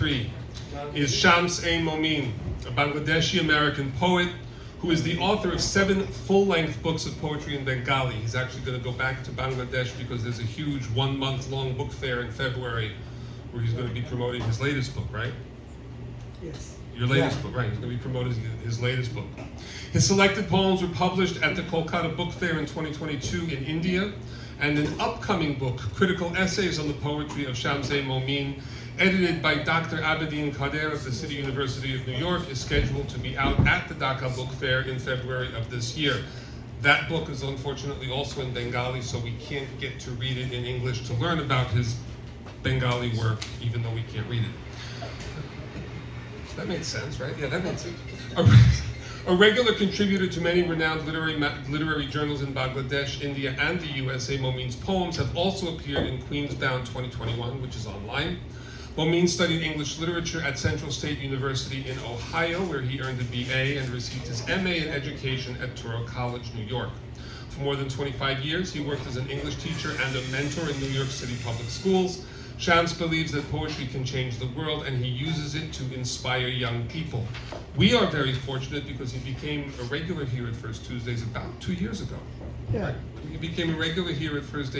Three is Shams A. Momin, a Bangladeshi-American poet who is the author of 7 full-length books of poetry in Bengali. He's actually going to go back to Bangladesh because there's a huge 1-month-long book fair in February where he's going to be promoting his latest book, right? Yes. Your latest book, right. He's going to be promoting his latest book. His selected poems were published at the Kolkata Book Fair in 2022 in India, and an upcoming book, Critical Essays on the Poetry of Shams A. Momin, edited by Dr. Abedin Kader of the City University of New York, is scheduled to be out at the Dhaka Book Fair in February of this year. That book is unfortunately also in Bengali, so we can't get to read it in English to learn about his Bengali work, even though we can't read it. That made sense, right? Yeah, that made sense. A regular contributor to many renowned literary journals in Bangladesh, India, and the USA, Momin's poems have also appeared in Queensbound 2021, which is online. Momin studied English literature at Central State University in Ohio, where he earned a BA and received his MA in education at Touro College, New York. For more than 25 years, he worked as an English teacher and a mentor in New York City public schools. Shams believes that poetry can change the world, and he uses it to inspire young people. We are very fortunate because he became a regular here at First Tuesdays about 2 years ago. Yeah. Right? He became a regular here at First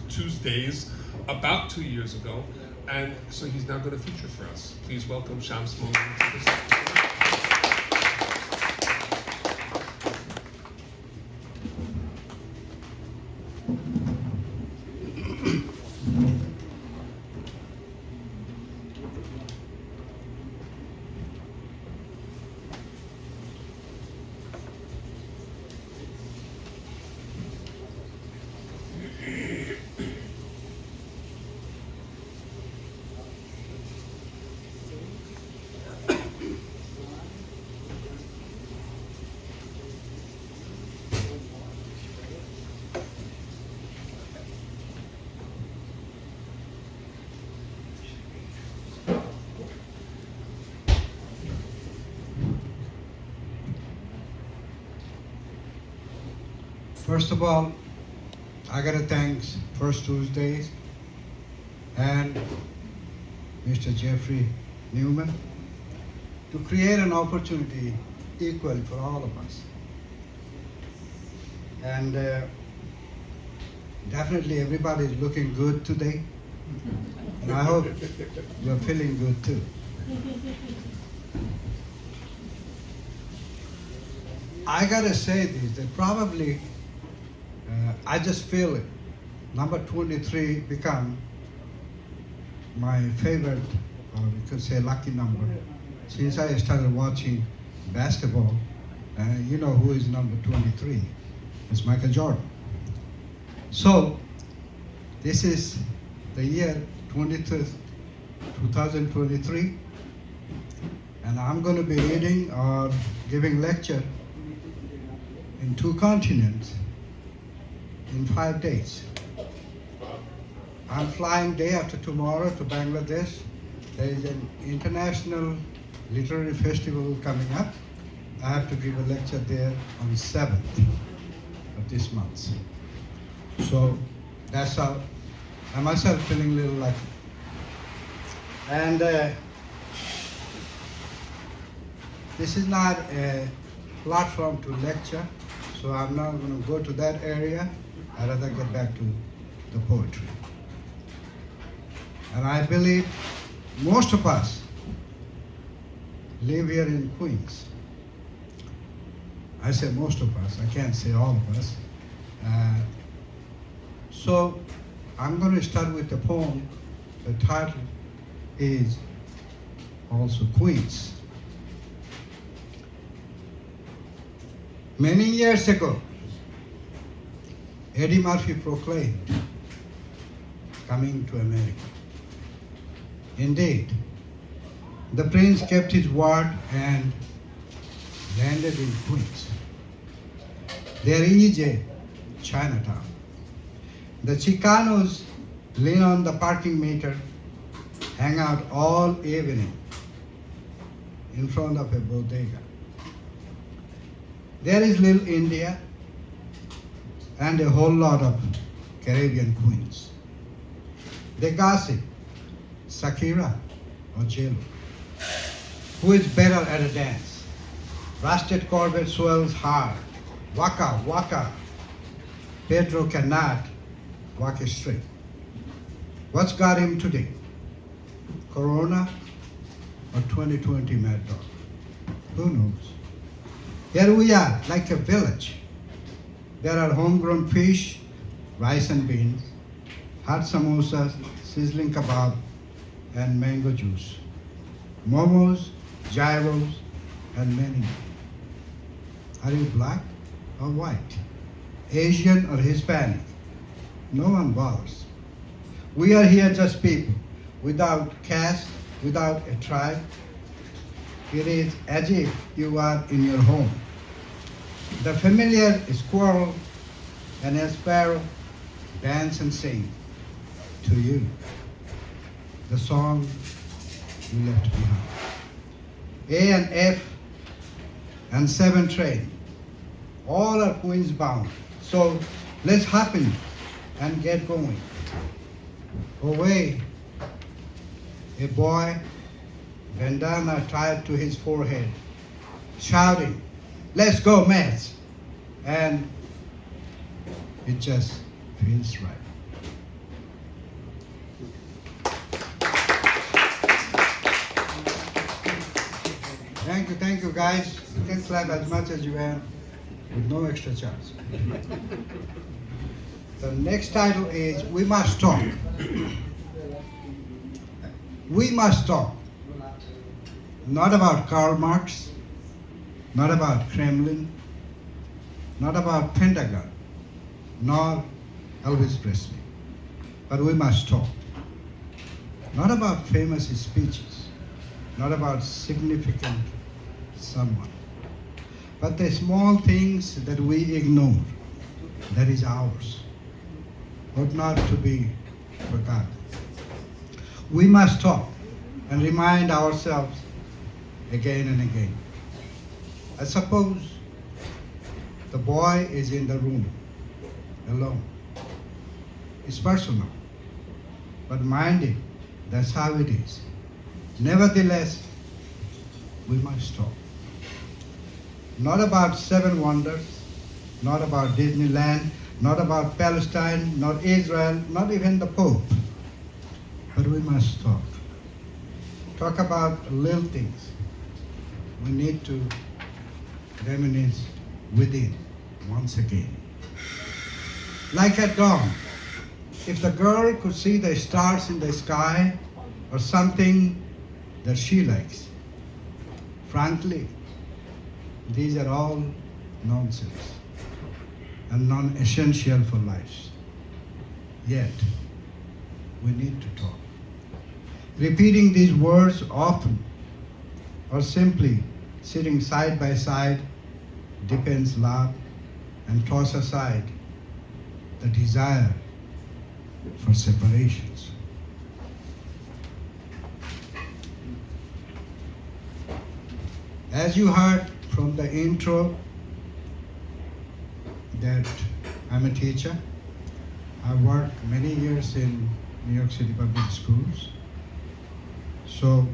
Tuesdays about 2 years ago, and so he's now going to feature for us. Please welcome Shams Momin to the stage. First of all, I gotta thank First Tuesdays and Mr. Jeffrey Newman to create an opportunity equal for all of us. And definitely everybody is looking good today. And I hope you're feeling good too. I gotta say this, that probably I just feel it. Number 23 become my favorite, or you could say lucky number. Since I started watching basketball, you know who is number 23? It's Michael Jordan. So, this is the year 2023, and I'm going to be reading or giving lecture in 2 continents in 5 days. I'm flying day after tomorrow to Bangladesh. There is an international literary festival coming up. I have to give a lecture there on the 7th of this month. So that's how I myself feeling a little lucky. And this is not a platform to lecture, so I'm not going to go to that area. I'd rather get back to the poetry. And I believe most of us live here in Queens. I say most of us, I can't say all of us. So I'm going to start with a poem. The title is also Queens. Many years ago, Eddie Murphy proclaimed coming to America. Indeed, the prince kept his word and landed in Queens. There is a Chinatown. The Chicanos lean on the parking meter, hang out all evening in front of a bodega. There is Little India and a whole lot of Caribbean queens. They gossip, Shakira or J-Lo? Who is better at a dance? Rusted Corvette swells hard. Waka, waka. Pedro cannot walk straight. What's got him today? Corona or 2020 Mad Dog? Who knows? Here we are, like a village. There are homegrown fish, rice and beans, hot samosas, sizzling kebab, and mango juice. Momos, gyros, and many more. Are you black or white? Asian or Hispanic? No one bothers. We are here just people, without caste, without a tribe. It is as if you are in your home. The familiar squirrel and a sparrow dance and sing to you the song you left behind. A and F and 7 train, all are Queens bound. So let's hop in and get going. Away, a boy, bandana tied to his forehead, shouting, "Let's go, Mets!" And it just feels right. Thank you guys. You can clap as much as you want with no extra charge. The next title is We Must Talk. We must talk. Not about Karl Marx, not about Kremlin, not about Pentagon, nor Elvis Presley. But we must talk. Not about famous speeches, not about significant someone, but the small things that we ignore, that is ours, ought not to be forgotten. We must talk and remind ourselves again and again. I suppose the boy is in the room alone. It's personal, but mind it, that's how it is. Nevertheless, we must talk. Not about 7 wonders, not about Disneyland, not about Palestine, not Israel, not even the Pope. But we must talk. Talk about little things. We need to reminisce within once again. Like at dawn, if the girl could see the stars in the sky or something that she likes. Frankly, these are all nonsense and non-essential for life. Yet, we need to talk. Repeating these words often or simply sitting side by side depends love and toss aside the desire for separations. As you heard from the intro that I'm a teacher. I worked many years in New York City public schools. So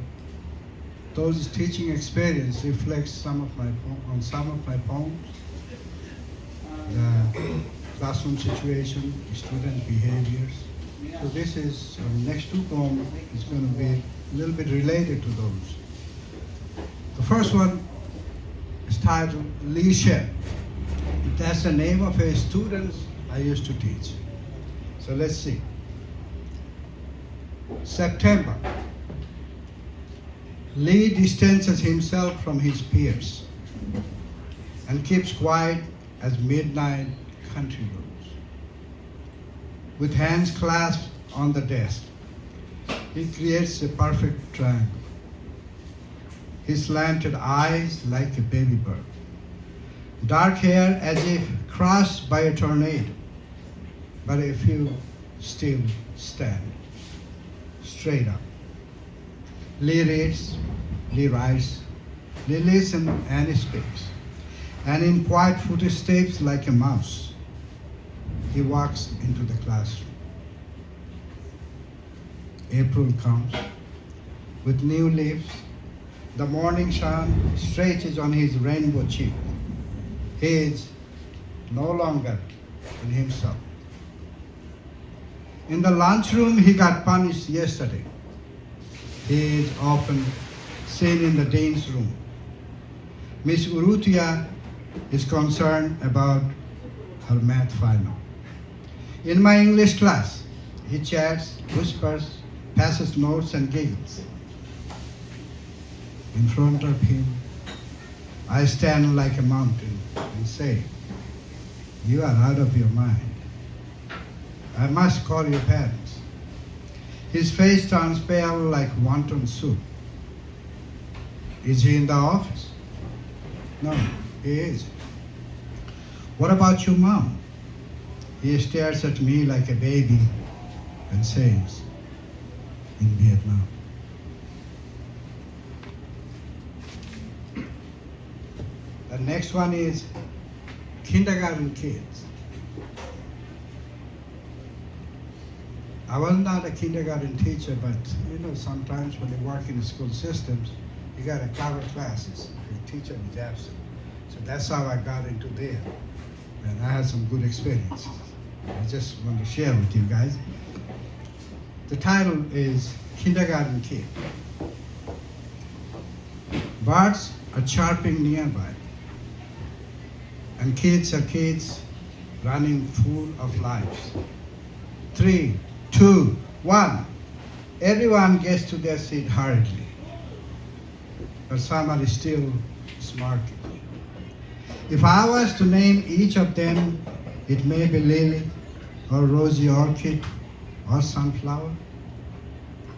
those teaching experience reflects on some of my poems, the classroom situation, student behaviors. So this is, next 2 poems is going to be a little bit related to those. The first one is titled Lee Shen. That's the name of a student I used to teach. So let's see. September. Lee distances himself from his peers and keeps quiet as midnight country roads. With hands clasped on the desk, he creates a perfect triangle. His slanted eyes like a baby bird. Dark hair as if crushed by a tornado, but a few still stand straight up. Lee reads, Lee writes, Lee listens and he speaks. And in quiet footsteps like a mouse, he walks into the classroom. April comes. with new leaves. The morning sun stretches on his rainbow cheek. He is no longer in himself. In the lunchroom, he got punished yesterday. He is often seen in the dean's room. Miss Urrutia is concerned about her math final. In my English class, he chats, whispers, passes notes, and giggles. In front of him, I stand like a mountain and say, "You are out of your mind. I must call your parents." His face turns pale like wonton soup. Is he in the office? No, he is. What about your mom? He stares at me like a baby and says, "In Vietnam." The next one is kindergarten kids. I was not a kindergarten teacher, but sometimes when you work in the school systems, you got to cover classes if your teacher is absent. So that's how I got into there. And I had some good experiences. I just want to share with you guys. The title is Kindergarten Kid. Birds are chirping nearby, and kids are kids running full of lives. 3, 2, 1. Everyone gets to their seat hurriedly, but some are still smirking. If I was to name each of them, it may be lily, or rosy orchid, or sunflower.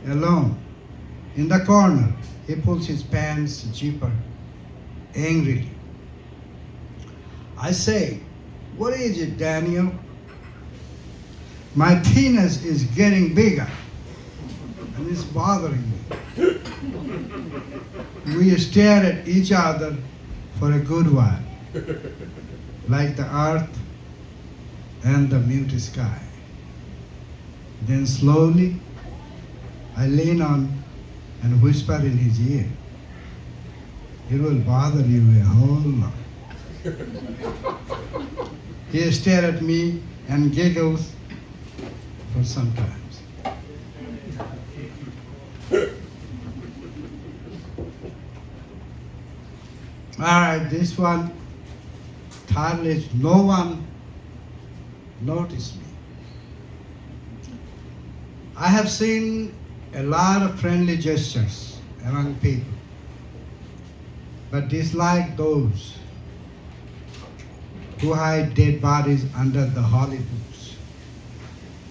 Alone, in the corner, he pulls his pants deeper, angrily. I say, "What is it, Daniel?" "My penis is getting bigger, and it's bothering me." We stare at each other for a good while, like the earth and the mute sky. Then slowly, I lean on and whisper in his ear, "It will bother you a whole lot." He stares at me and giggles for some times. All right, this one, title is No One Noticed Me. I have seen a lot of friendly gestures among people, but dislike those who hide dead bodies under the holy books,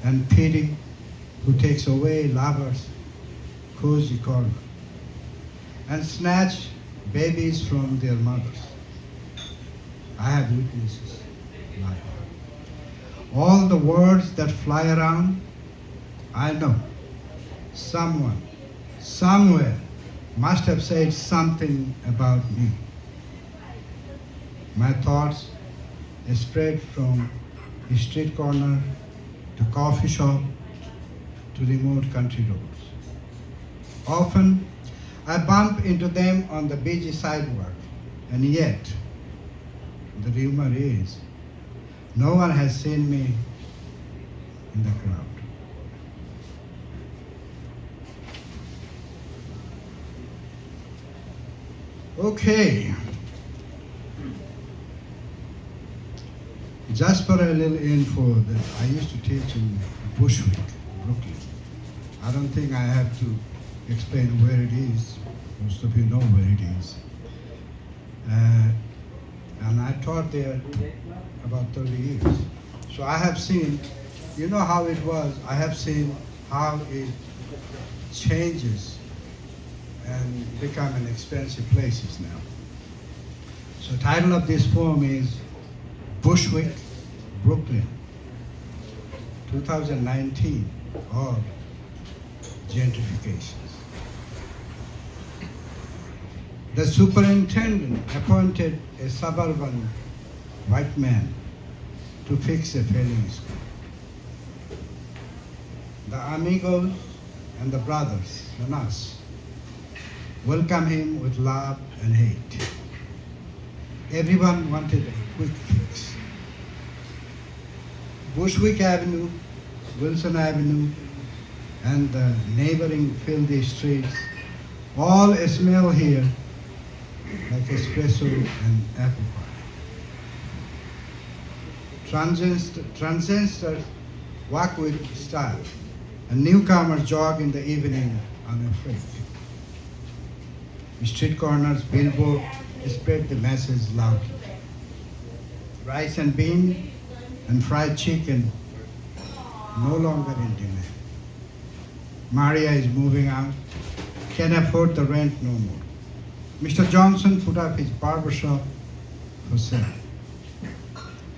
and pity who takes away lovers' cozy corner and snatch babies from their mothers. I have witnesses life. All the words that fly around, I know someone, somewhere, must have said something about me. My thoughts spread from street corner to coffee shop to remote country roads. Often, I bump into them on the busy sidewalk, and yet, the rumor is, no one has seen me in the crowd. Okay. Just for a little info, that I used to teach in Bushwick, Brooklyn. I don't think I have to explain where it is. Most of you know where it is. And I taught there about 30 years. So I have seen, you know how it was, I have seen how it changes and become an expensive places now. So title of this poem is Bushwick, Brooklyn, 2019, or gentrifications. The superintendent appointed a suburban white man to fix a failing school. The amigos and the brothers and us welcomed him with love and hate. Everyone wanted a quick fix. Bushwick Avenue, Wilson Avenue, and the neighboring filthy streets all smell here like espresso and apple pie. Transistors walk with style, and newcomers jog in the evening unafraid. Street corners, billboard spread the message loudly. Rice and bean and fried chicken no longer in demand. Maria is moving out, can't afford the rent no more. Mr. Johnson put up his barbershop for sale.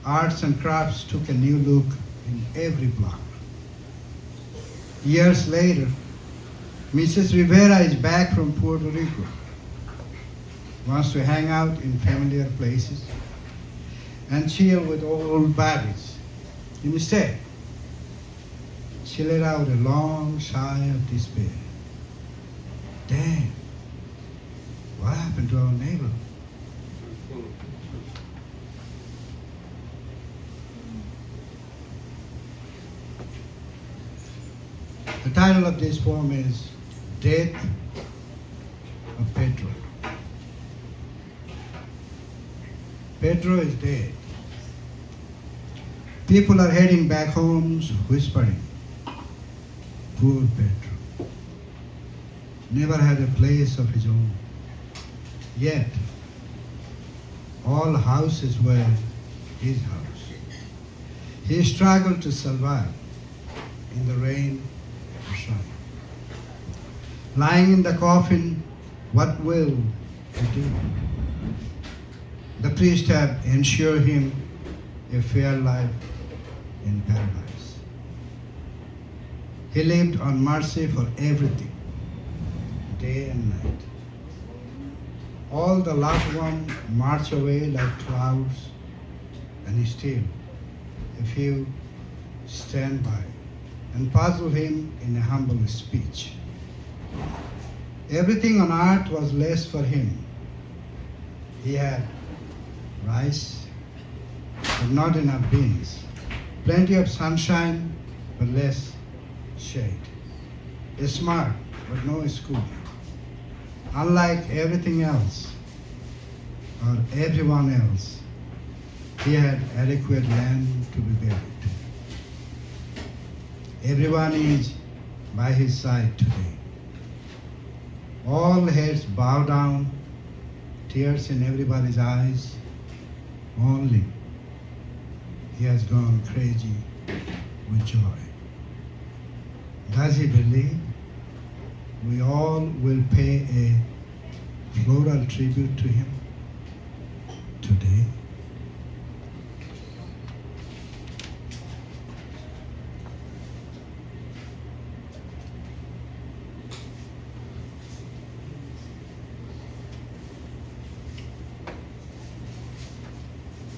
Arts and crafts took a new look in every block. Years later, Mrs. Rivera is back from Puerto Rico, wants to hang out in familiar places and chill with old buddies. Instead, she let out a long sigh of despair. Damn, what happened to our neighborhood? The title of this poem is Death of Pedro. Pedro is dead. People are heading back homes whispering, poor Pedro. Never had a place of his own. Yet, all houses were his house. He struggled to survive in the rain or shine. Lying in the coffin, what will he do? The priest had ensured him a fair life in paradise. He lived on mercy for everything, day and night. All the loved ones march away like clouds, and still a few stand by and puzzle him in a humble speech. Everything on earth was less for him. He had rice, but not enough beans. Plenty of sunshine, but less shade. Smart, but no school. Unlike everything else, or everyone else, he had adequate land to be buried. Everyone is by his side today. All heads bow down, tears in everybody's eyes. Only he has gone crazy with joy. Does he believe we all will pay a floral tribute to him today?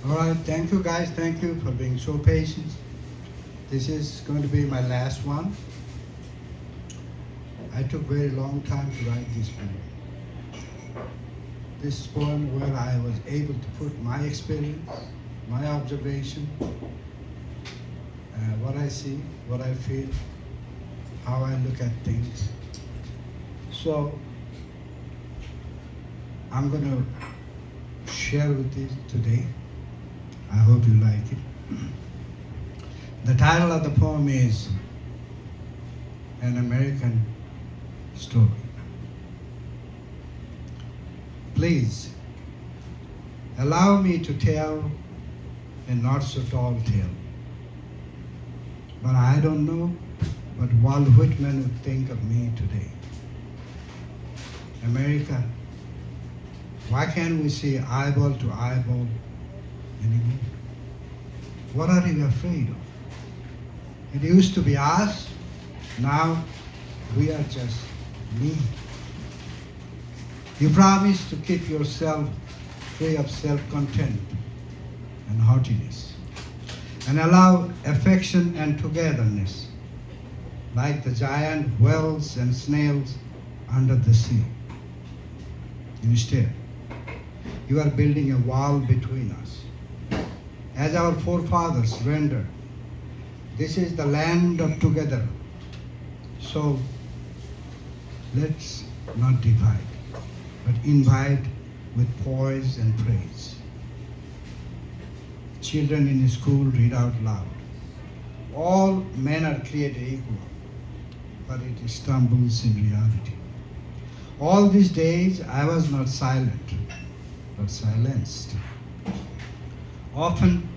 All right, thank you guys. Thank you for being so patient. This is going to be my last one. I took very long time to write this poem. This poem where I was able to put my experience, my observation, what I see, what I feel, how I look at things. So I'm going to share with you today. I hope you like it. The title of the poem is An American Story. Please allow me to tell a not so tall tale. But I don't know what Walt Whitman would think of me today. America, why can't we see eyeball to eyeball anymore? What are you afraid of? It used to be us, now we are just me. You promised to keep yourself free of self-contempt and haughtiness, and allow affection and togetherness, like the giant whales and snails under the sea. Instead, you are building a wall between us. As our forefathers rendered, this is the land of together. So let's not divide, but invite with poise and praise. Children in school read out loud. All men are created equal, but it stumbles in reality. All these days I was not silent, but silenced. Often,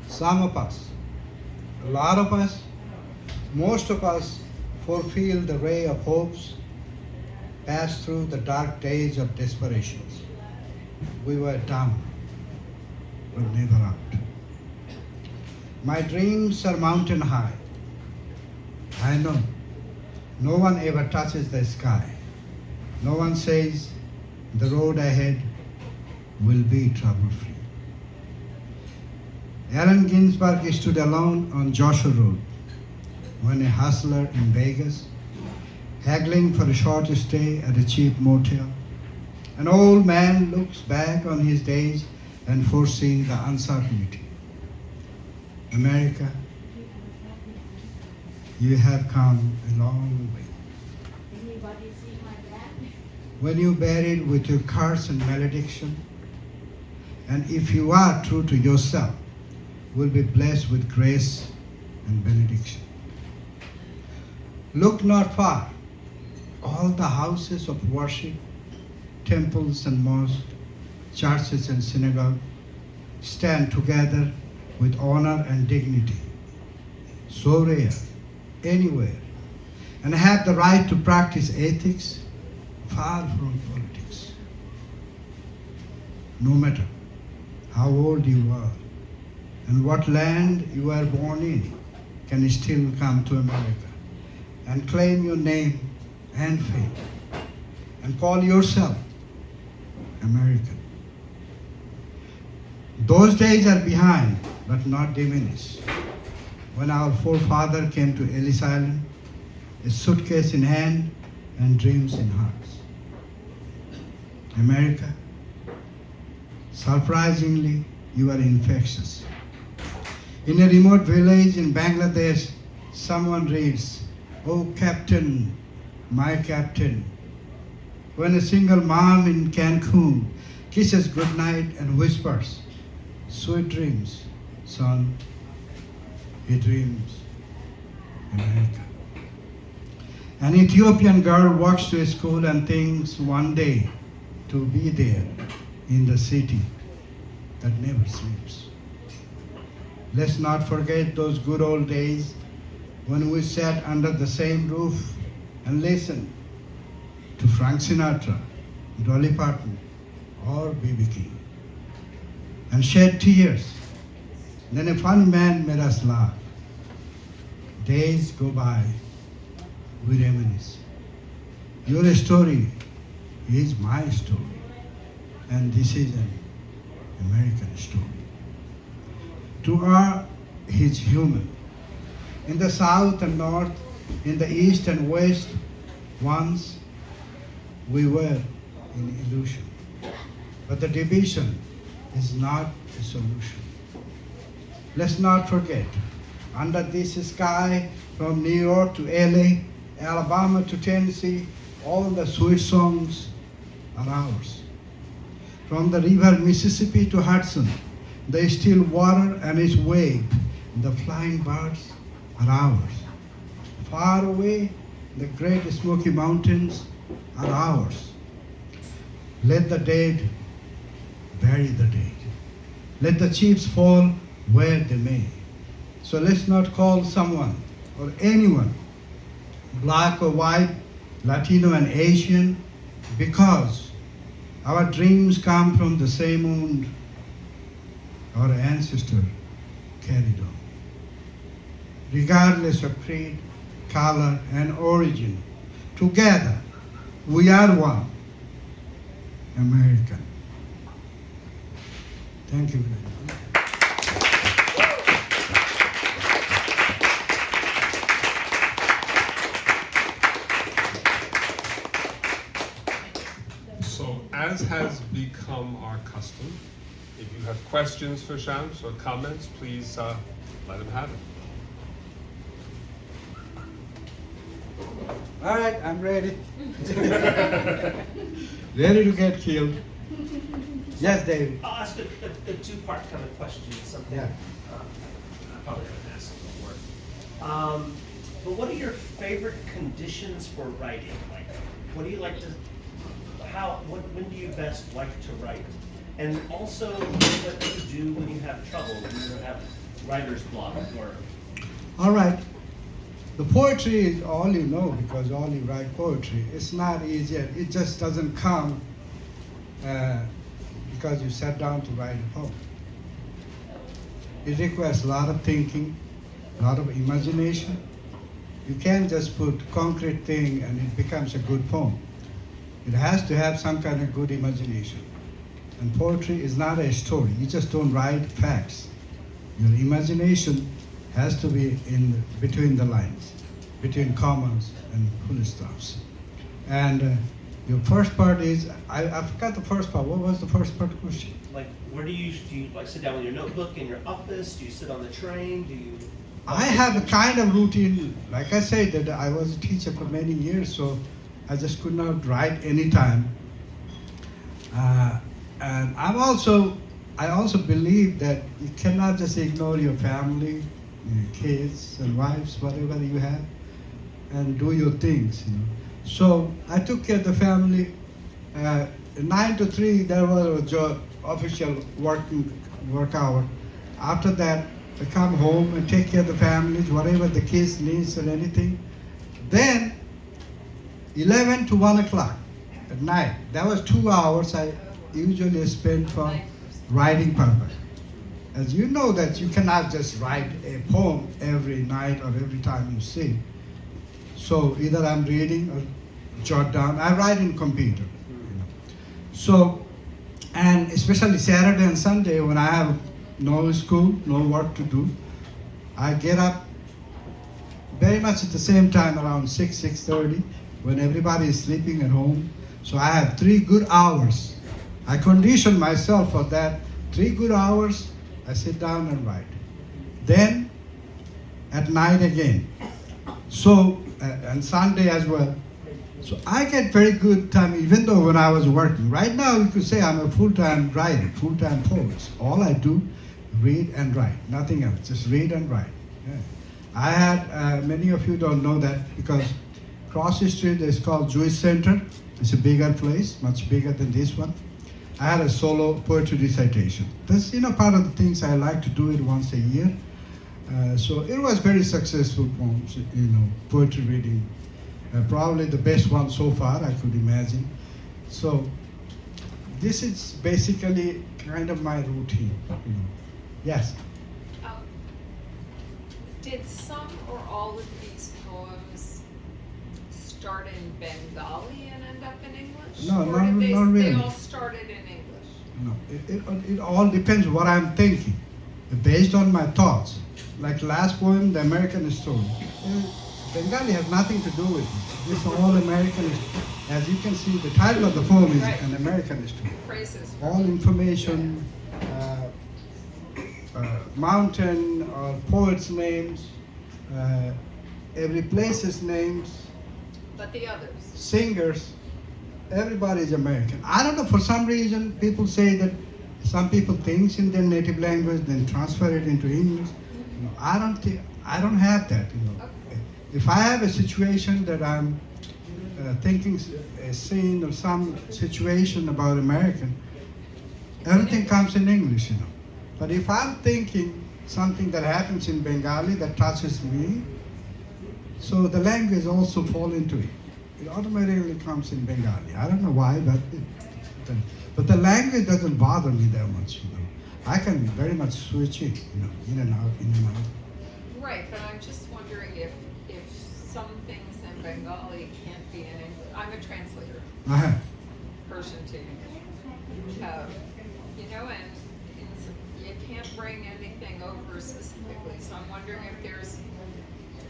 some of us, a lot of us, most of us fulfill the ray of hopes, pass through the dark days of desperations. We were down, but never out. My dreams are mountain high. I know no one ever touches the sky. No one says the road ahead will be trouble-free. Allen Ginsberg stood alone on Joshua Road when a hustler in Vegas, haggling for a short stay at a cheap motel, an old man looks back on his days and foresees the uncertainty. America, you have come a long way. Anybody see my dad? When you buried with your curse and malediction, and if you are true to yourself, will be blessed with grace and benediction. Look not far. All the houses of worship, temples and mosques, churches and synagogues stand together with honor and dignity, so rare anywhere, and have the right to practice ethics far from politics. No matter how old you are and what land you were born in, can still come to America and claim your name and fame and call yourself American. Those days are behind, but not diminished. When our forefather came to Ellis Island, a suitcase in hand and dreams in hearts. America, surprisingly, you are infectious. In a remote village in Bangladesh, someone reads, "Oh Captain, my Captain." When a single mom in Cancun kisses goodnight and whispers, "Sweet dreams, son," he dreams America. An Ethiopian girl walks to school and thinks one day to be there in the city that never sleeps. Let's not forget those good old days when we sat under the same roof and listened to Frank Sinatra, Dolly Parton, or B.B. King, and shed tears. Then a funny man made us laugh. Days go by, we reminisce. Your story is my story, and this is an American story. To err, he's human. In the south and north, in the east and west, once we were in illusion. But the division is not a solution. Let's not forget, under this sky, from New York to LA, Alabama to Tennessee, all the sweet songs are ours. From the river Mississippi to Hudson, the still water and its wave, the flying birds are ours. Far away, the great Smoky Mountains are ours. Let the dead bury the dead. Let the chips fall where they may. So let's not call someone or anyone black or white, Latino and Asian, because our dreams come from the same wound our ancestor carried on. Regardless of creed, color, and origin, together we are one, American. Thank you very much. So, as has become our custom, if you have questions for Shams or comments, please let him have it. All right, I'm ready. Ready to get killed. Yes, David. I'll ask a two-part kind of question, something Yeah. I probably haven't asked before. But what are your favorite conditions for writing? Like, what do you like to, when do you best like to write? And also, what do you do when you have trouble, when you have writer's block, or? All right. The poetry is all you know because all you write poetry. It's not easy. It just doesn't come because you sat down to write a poem. It requires a lot of thinking, a lot of imagination. You can't just put concrete thing and it becomes a good poem. It has to have some kind of good imagination. And poetry is not a story. You just don't write facts. Your imagination has to be in between the lines, between commas and full stops. And your first part is, I forgot the first part. What was the first part question? Like, where do you like sit down with your notebook in your office? Do you sit on the train? Do you? I have a kind of routine. Like I said, that I was a teacher for many years, so I just could not write anytime. And I also believe that you cannot just ignore your family, your kids and wives, whatever you have, and do your things. So I took care of the family. 9 to 3, there was a job, official work hour. After that, I come home and take care of the families, whatever the kids needs or anything. Then 11 to 1 o'clock at night, that was 2 hours I usually spend for writing purpose. As you know that you cannot just write a poem every night or every time you sing. So either I'm reading or jot down. I write in computer. So, and especially Saturday and Sunday when I have no school, no work to do, I get up very much at the same time around 6:30 when everybody is sleeping at home. So I have 3 good hours. I condition myself for that. 3 good hours, I sit down and write. Then at night again. So, and Sunday as well. So I get very good time even though when I was working. Right now you could say I'm a full-time writer, full-time poet. All I do, read and write, nothing else, just read and write. Yeah. I had, many of you don't know that because Cross Street is called Jewish Center. It's a bigger place, much bigger than this one. I had a solo poetry recitation. That's part of the things I like to do it once a year. So it was very successful poems, poetry reading. Probably the best one so far, I could imagine. So this is basically kind of my routine. Yes. Did some or all of these poems start in Bengali and end up in English? No, or not did really. They all started in English? No, it all depends what I'm thinking, based on my thoughts. Like last poem, The American Story. Bengali has nothing to do with it. It's all American. As you can see, the title of the poem is Right. An American Story. Phrases. All information, mountain or poets' names, every place's names, But the others? singers, everybody is American. I don't know, for some reason, people say that some people think in their native language, then transfer it into English. I don't have that. Okay. If I have a situation that I'm thinking a scene or some situation about American, everything comes in English. But if I'm thinking something that happens in Bengali that touches me, so the language also fall into it. It automatically comes in Bengali. I don't know why, but the language doesn't bother me that much. I can very much switch it, in and out, in and out. Right, but I'm just wondering if some things in Bengali can't be in English. I'm a translator, Uh-huh. Persian to English. And you can't bring anything over specifically. So I'm wondering if there's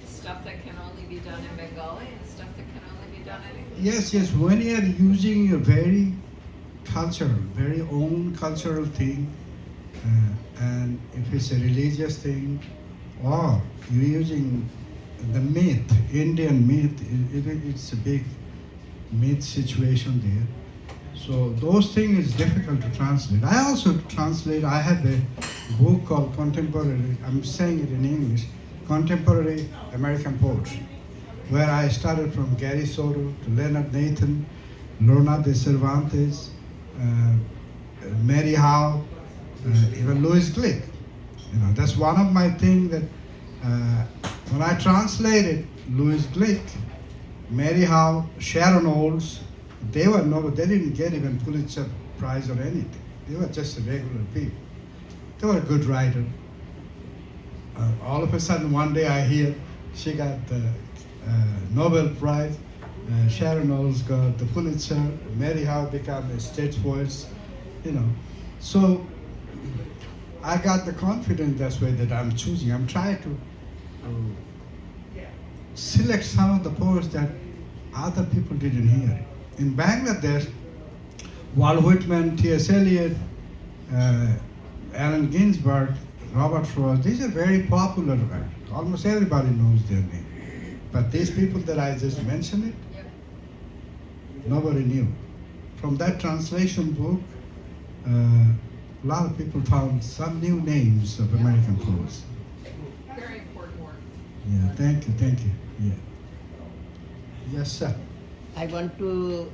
stuff that can only be done in Bengali and stuff that can only be done in English. Yes, when you are using a very cultural, very own cultural thing, and if it's a religious thing, or you're using the myth, Indian myth, it's a big myth situation there. So those things is difficult to translate. I also translate, I have a book called Contemporary, I'm saying it in English, Contemporary American Poetry, where I started from Gary Soto to Leonard Nathan, Lorna de Cervantes, Mary Howe, even Louis Glick. You know, that's one of my things that when I translated Louis Glick, Mary Howe, Sharon Olds, they didn't get even Pulitzer Prize or anything. They were just regular people. They were a good writer. All of a sudden, one day I hear she got the Nobel Prize. Sharon Olds got the Pulitzer. Mary Howe became a state poet. You know, so I got the confidence that's way that I'm choosing. I'm trying to select some of the poets that other people didn't hear. In Bangladesh, Walt Whitman, T.S. Eliot, Allen Ginsberg, Robert Frost, these are very popular writers. Almost everybody knows their name. But these people that I just mentioned, nobody knew. From that translation book, a lot of people found some new names of American poets. Very important work. Yeah, thank you. Yeah. Yes, sir. I want to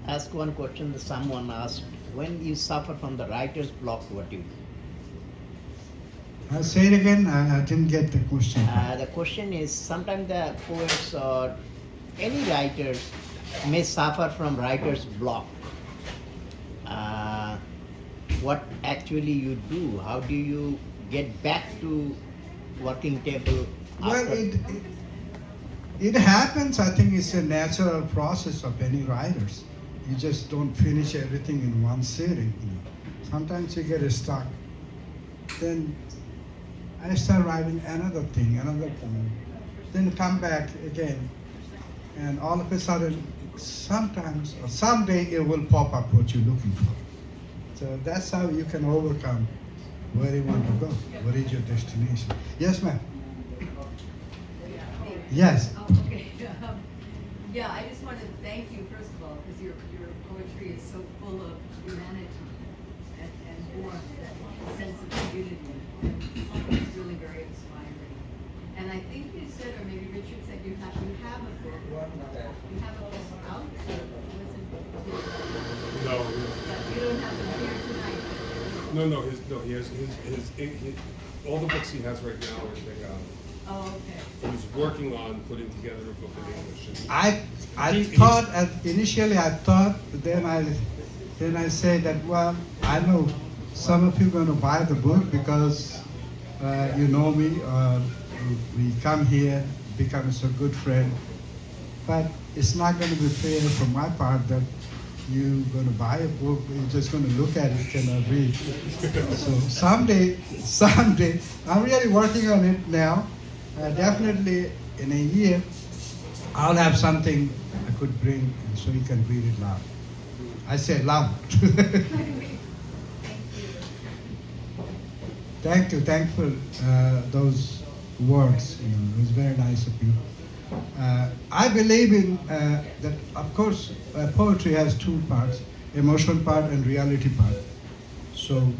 ask one question that someone asked. When you suffer from the writer's block, what do you do? Say it again. I didn't get the question. The question is, sometimes the poets or any writers may suffer from writer's block. What actually you do? How do you get back to working table? Well, after- it happens. I think it's a natural process of any writers. You just don't finish everything in one sitting. You know. Sometimes you get stuck. Then I start writing another thing, another poem. Then come back again, and all of a sudden, sometimes or someday it will pop up what you're looking for. So that's how you can overcome where you want to go. What is your destination? Yes, ma'am. Yes. Oh, okay. Yeah, I just wanted to thank you, first of all, because your poetry is so full of humanity and warmth, that sense of community. And it's really very inspiring. And I think you said, or maybe Richard said, you have a book. You have a book out? No, You don't have it here tonight. he has all the books he has right now are in Bengali. Oh, okay. He's working on putting together a book in English. I thought initially I thought, then I say that, well, I know some of you are going to buy the book because you know me, we come here, become a good friend, but it's not going to be fair from my part that you're going to buy a book, you're just going to look at it, cannot read. So someday, I'm really working on it now. Definitely in a year, I'll have something I could bring so you can read it loud. I say loud. Thank you for those words. You know, it was very nice of you. I believe in that. Of course, poetry has two parts: emotion part and reality part. So,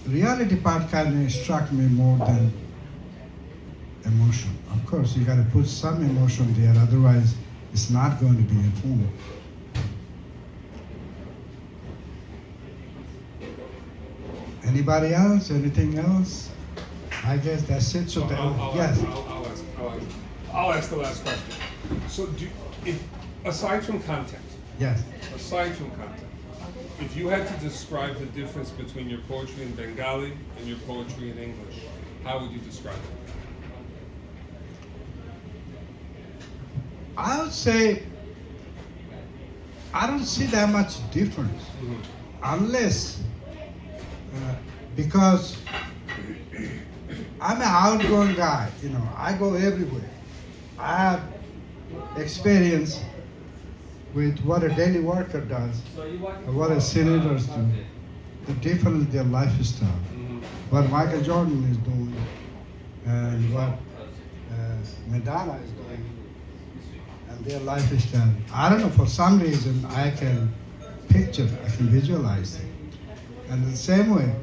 reality part kind of struck me more than emotion. Of course, you got to put some emotion there, otherwise it's not going to be a poem. Anybody else? Anything else? I guess that's it. So So that, I'll yes. I'll ask the last question. So, aside from content, Yes. if you had to describe the difference between your poetry in Bengali and your poetry in English, how would you describe it? I would say I don't see that much difference, unless because I'm an outgoing guy. You know, I go everywhere. I have experience with what a daily worker does, or what a senators do, the difference in their lifestyle, what Michael Jordan is doing, and what Madonna is doing, and their lifestyle. I don't know, for some reason I can picture, I can visualize it. And the same way,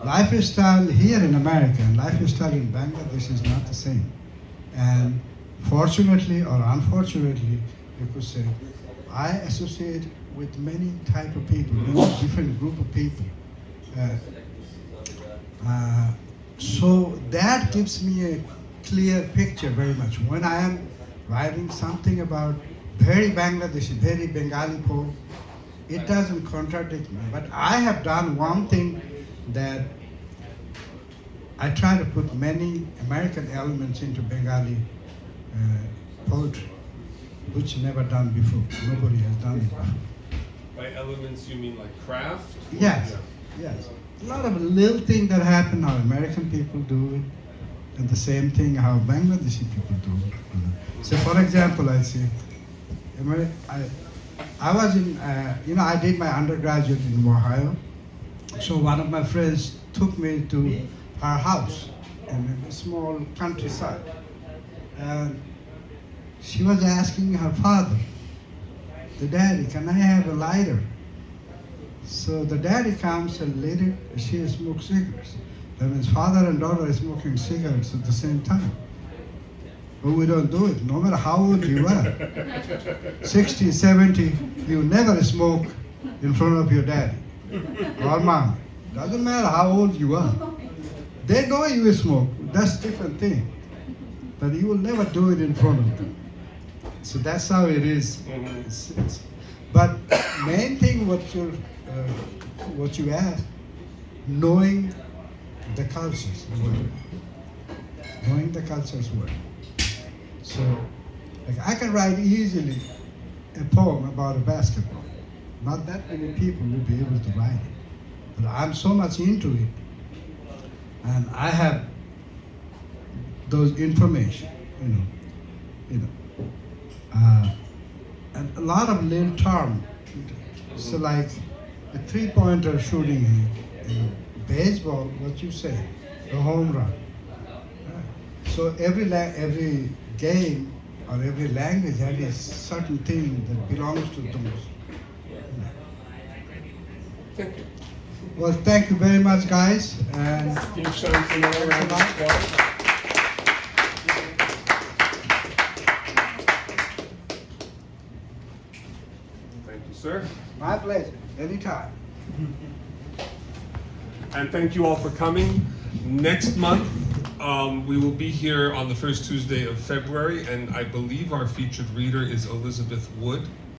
lifestyle here in America and lifestyle in Bangladesh is not the same. And fortunately or unfortunately, you could say, I associate with many type of people, many different group of people. So that gives me a clear picture very much. When I am writing something about very Bangladeshi, very Bengali poem, it doesn't contradict me. But I have done one thing that I try to put many American elements into Bengali poetry, which never done before. Nobody has done it before. By elements, you mean like craft? Yes, yes. A lot of little things that happen how American people do it, and the same thing how Bangladeshi people do it. So, for example, I say, I was in, I did my undergraduate in Ohio. So one of my friends took me to her house in a small countryside, and she was asking her father, the daddy, can I have a lighter? So the daddy comes and later she smokes cigarettes. That means father and daughter are smoking cigarettes at the same time. But we don't do it, no matter how old you are. 60, 70, you never smoke in front of your daddy or mom. Doesn't matter how old you are. They know you smoke, that's a different thing. But you will never do it in front of them. So that's how it is. But main thing what you ask, knowing the cultures well. Knowing the cultures well. So, like I can write easily a poem about a basketball. Not that many people will be able to write it. But I'm so much into it. And I have those information, and a lot of little term. So like a three-pointer shooting in baseball, what you say, the home run. So every game or every language has a certain thing that belongs to those. Thank you. Well, thank you very much, guys. And Can you show us another round of applause? Thank you, sir. my pleasure, anytime. And thank you all for coming. Next month, we will be here on the first Tuesday of February, and I believe our featured reader is Elizabeth Wood.